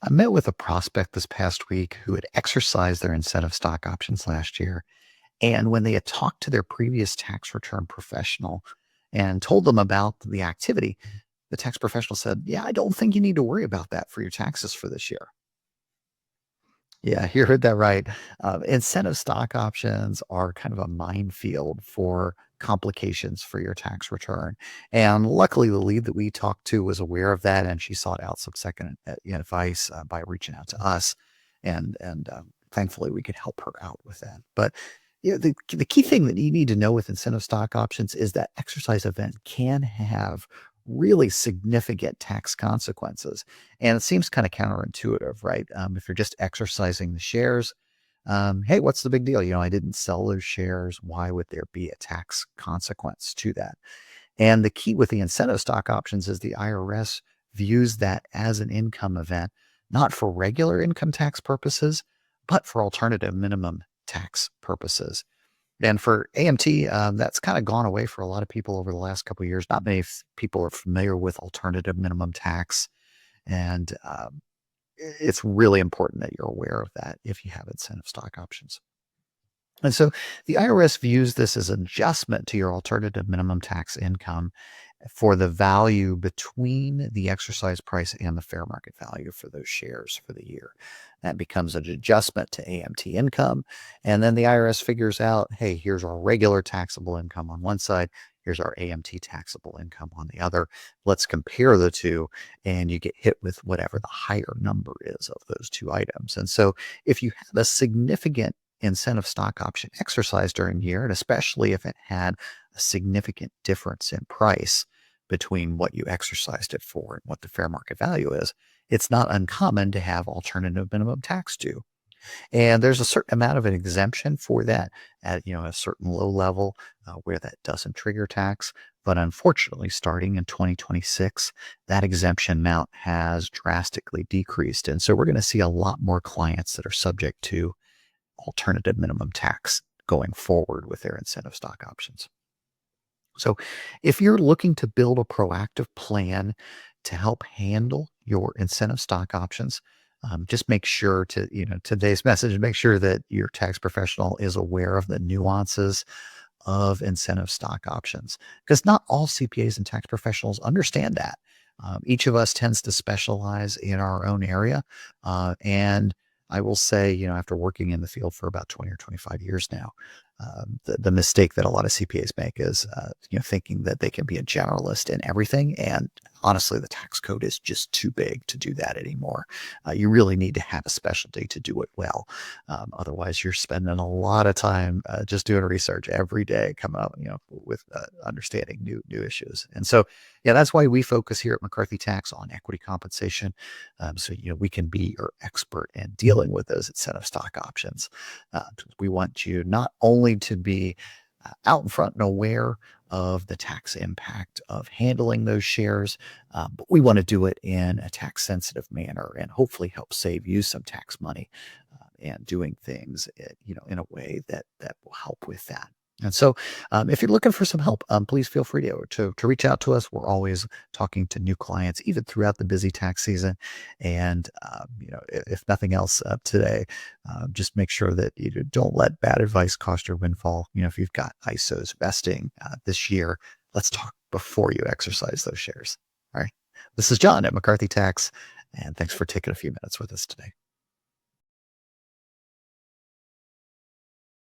I met with a prospect this past week who had exercised their incentive stock options last year. And when they had talked to their previous tax return professional and told them about the activity, the tax professional said, "Yeah, I don't think you need to worry about that for your taxes for this year." Yeah, you heard that right. Incentive stock options are kind of a minefield for complications for your tax return. And luckily, the lead that we talked to was aware of that, and she sought out some second advice by reaching out to us, and thankfully we could help her out with that. But the key thing that you need to know with incentive stock options is that exercise event can have really significant tax consequences. And it seems kind of counterintuitive, right? If you're just exercising the shares, hey, what's the big deal? I didn't sell those shares. Why would there be a tax consequence to that? And the key with the incentive stock options is the IRS views that as an income event, not for regular income tax purposes, but for alternative minimum tax purposes. And for AMT, that's kind of gone away for a lot of people over the last couple of years. Not many people are familiar with alternative minimum tax, and it's really important that you're aware of that if you have incentive stock options. And so the IRS views this as an adjustment to your alternative minimum tax income for the value between the exercise price and the fair market value for those shares for the year. That becomes an adjustment to AMT income. And then the IRS figures out, hey, here's our regular taxable income on one side. Here's our AMT taxable income on the other. Let's compare the two, and you get hit with whatever the higher number is of those two items. And so if you have a significant incentive stock option exercise during the year, and especially if it had a significant difference in price between what you exercised it for and what the fair market value is, it's not uncommon to have alternative minimum tax due. And there's a certain amount of an exemption for that at a certain low level where that doesn't trigger tax. But unfortunately, starting in 2026, that exemption amount has drastically decreased. And so we're going to see a lot more clients that are subject to alternative minimum tax going forward with their incentive stock options. So if you're looking to build a proactive plan to help handle your incentive stock options, just make sure to, today's message, make sure that your tax professional is aware of the nuances of incentive stock options, because not all CPAs and tax professionals understand that. Each of us tends to specialize in our own area. And I will say, after working in the field for about 20 or 25 years now, the mistake that a lot of CPAs make is, thinking that they can be a generalist in everything. And honestly, the tax code is just too big to do that anymore. You really need to have a specialty to do it well. Otherwise, you're spending a lot of time just doing research every day, coming up, with understanding new issues. And so, yeah, that's why we focus here at McCarthy Tax on equity compensation. So, we can be your expert in dealing with those incentive stock options. We want you not only to be out in front and aware of the tax impact of handling those shares, but we want to do it in a tax sensitive manner and hopefully help save you some tax money and doing things, in a way that will help with that. And so, if you're looking for some help, please feel free to reach out to us. We're always talking to new clients, even throughout the busy tax season. And if nothing else today, just make sure that you don't let bad advice cost your windfall. If you've got ISOs vesting this year, let's talk before you exercise those shares. All right. This is John at McCarthy Tax, and thanks for taking a few minutes with us today.